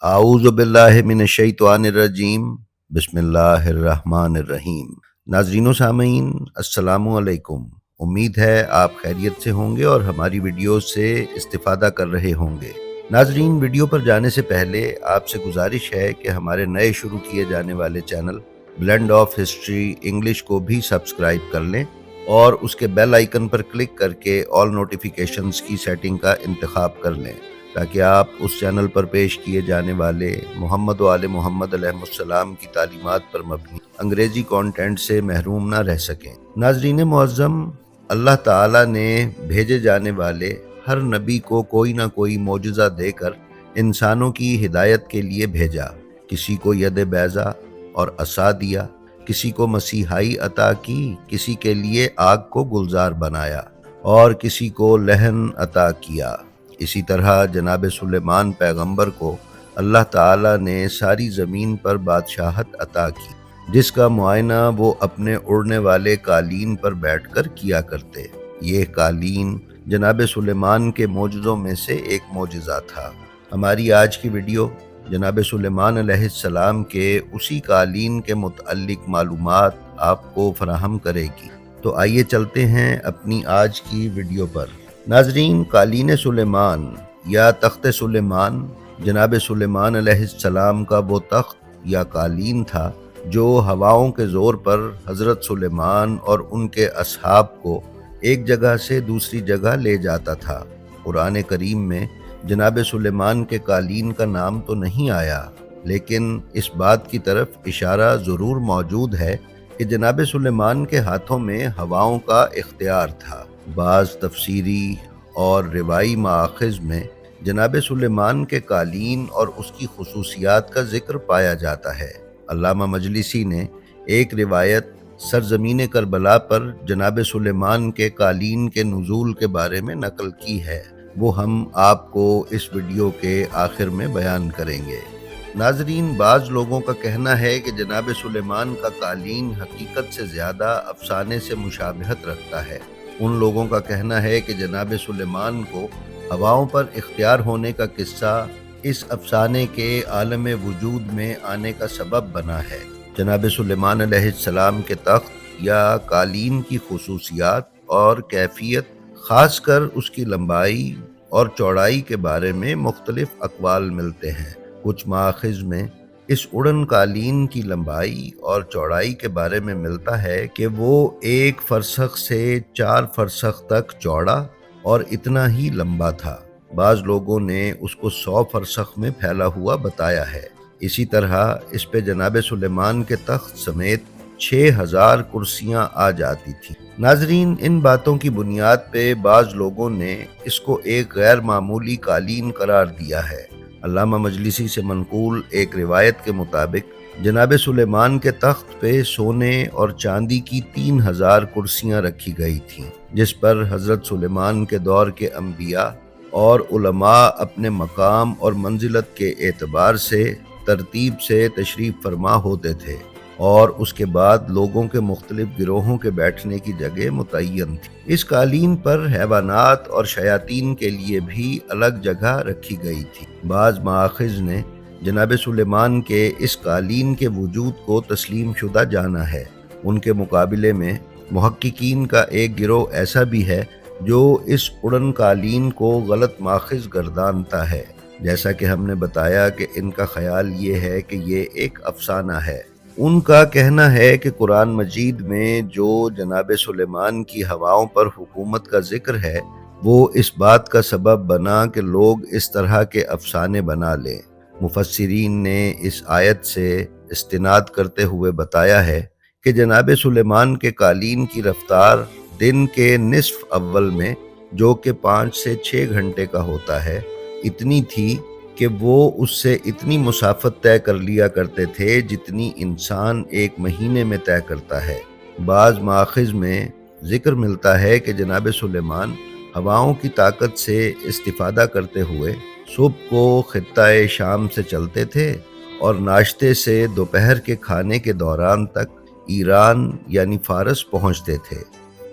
اعوذ باللہ من الشیطان الرجیم بسم اللہ الرحمن الرحیم۔ ناظرین و سامعین السلام علیکم۔ امید ہے آپ خیریت سے ہوں گے اور ہماری ویڈیو سے استفادہ کر رہے ہوں گے۔ ناظرین، ویڈیو پر جانے سے پہلے آپ سے گزارش ہے کہ ہمارے نئے شروع کیے جانے والے channel blend of history English کو بھی سبسکرائب کر لیں اور اس کے بیل آئیکن پر کلک کر کے آل نوٹیفیکیشنز کی سیٹنگ کا انتخاب کر لیں تاکہ آپ اس چینل پر پیش کیے جانے والے محمد و آل محمد علیہ السلام کی تعلیمات پر مبنی انگریزی کانٹینٹ سے محروم نہ رہ سکیں۔ ناظرین معظم، اللہ تعالیٰ نے بھیجے جانے والے ہر نبی کو کوئی نہ کوئی معجزہ دے کر انسانوں کی ہدایت کے لیے بھیجا۔ کسی کو ید بیضا اور عصا دیا، کسی کو مسیحائی عطا کی، کسی کے لیے آگ کو گلزار بنایا اور کسی کو لہن عطا کیا۔ اسی طرح جناب سلیمان پیغمبر کو اللہ تعالیٰ نے ساری زمین پر بادشاہت عطا کی، جس کا معائنہ وہ اپنے اڑنے والے قالین پر بیٹھ کر کیا کرتے۔ یہ قالین جناب سلیمان کے معجزوں میں سے ایک معجزہ تھا۔ ہماری آج کی ویڈیو جناب سلیمان علیہ السلام کے اسی قالین کے متعلق معلومات آپ کو فراہم کرے گی۔ تو آئیے چلتے ہیں اپنی آج کی ویڈیو پر۔ ناظرین، قالین سلیمان یا تخت سلیمان جناب سلیمان علیہ السلام کا وہ تخت یا قالین تھا جو ہواؤں کے زور پر حضرت سلیمان اور ان کے اصحاب کو ایک جگہ سے دوسری جگہ لے جاتا تھا۔ قرآن کریم میں جناب سلیمان کے قالین کا نام تو نہیں آیا، لیکن اس بات کی طرف اشارہ ضرور موجود ہے کہ جناب سلیمان کے ہاتھوں میں ہواؤں کا اختیار تھا۔ بعض تفسیری اور روایی مآخذ میں جناب سلیمان کے قالین اور اس کی خصوصیات کا ذکر پایا جاتا ہے۔ علامہ مجلسی نے ایک روایت سرزمین کربلا پر جناب سلیمان کے قالین کے نزول کے بارے میں نقل کی ہے، وہ ہم آپ کو اس ویڈیو کے آخر میں بیان کریں گے۔ ناظرین، بعض لوگوں کا کہنا ہے کہ جناب سلیمان کا قالین حقیقت سے زیادہ افسانے سے مشابہت رکھتا ہے۔ ان لوگوں کا کہنا ہے کہ جناب سلیمان کو ہواؤں پر اختیار ہونے کا قصہ اس افسانے کے عالم وجود میں آنے کا سبب بنا ہے۔ جناب سلیمان علیہ السلام کے تخت یا قالین کی خصوصیات اور کیفیت، خاص کر اس کی لمبائی اور چوڑائی کے بارے میں مختلف اقوال ملتے ہیں۔ کچھ مآخذ میں اس اڑن قالین کی لمبائی اور چوڑائی کے بارے میں ملتا ہے کہ وہ 1 فرسخ سے 4 فرسخ تک چوڑا اور اتنا ہی لمبا تھا۔ بعض لوگوں نے اس کو 100 فرسخ میں پھیلا ہوا بتایا ہے۔ اسی طرح اس پہ جناب سلیمان کے تخت سمیت 6000 کرسیاں آ جاتی تھیں۔ ناظرین، ان باتوں کی بنیاد پہ بعض لوگوں نے اس کو ایک غیر معمولی قالین قرار دیا ہے۔ علامہ مجلسی سے منقول ایک روایت کے مطابق جناب سلیمان کے تخت پہ سونے اور چاندی کی 3000 کرسیاں رکھی گئی تھیں، جس پر حضرت سلیمان کے دور کے انبیاء اور علماء اپنے مقام اور منزلت کے اعتبار سے ترتیب سے تشریف فرما ہوتے تھے، اور اس کے بعد لوگوں کے مختلف گروہوں کے بیٹھنے کی جگہ متعین تھی۔ اس قالین پر حیوانات اور شیاطین کے لیے بھی الگ جگہ رکھی گئی تھی۔ بعض مآخذ نے جناب سلیمان کے اس قالین کے وجود کو تسلیم شدہ جانا ہے۔ ان کے مقابلے میں محققین کا ایک گروہ ایسا بھی ہے جو اس اڑن قالین کو غلط ماخذ گردانتا ہے، جیسا کہ ہم نے بتایا کہ ان کا خیال یہ ہے کہ یہ ایک افسانہ ہے۔ ان کا کہنا ہے کہ قرآن مجید میں جو جناب سلیمان کی ہواؤں پر حکومت کا ذکر ہے، وہ اس بات کا سبب بنا کہ لوگ اس طرح کے افسانے بنا لیں۔ مفسرین نے اس آیت سے استناد کرتے ہوئے بتایا ہے کہ جناب سلیمان کے قالین کی رفتار دن کے نصف اول میں، جو کہ 5 سے 6 گھنٹے کا ہوتا ہے، اتنی تھی کہ وہ اس سے اتنی مسافت طے کر لیا کرتے تھے جتنی انسان 1 مہینے میں طے کرتا ہے۔ بعض مآخذ میں ذکر ملتا ہے کہ جناب سلیمان ہواؤں کی طاقت سے استفادہ کرتے ہوئے صبح کو خطہ شام سے چلتے تھے اور ناشتے سے دوپہر کے کھانے کے دوران تک ایران یعنی فارس پہنچتے تھے۔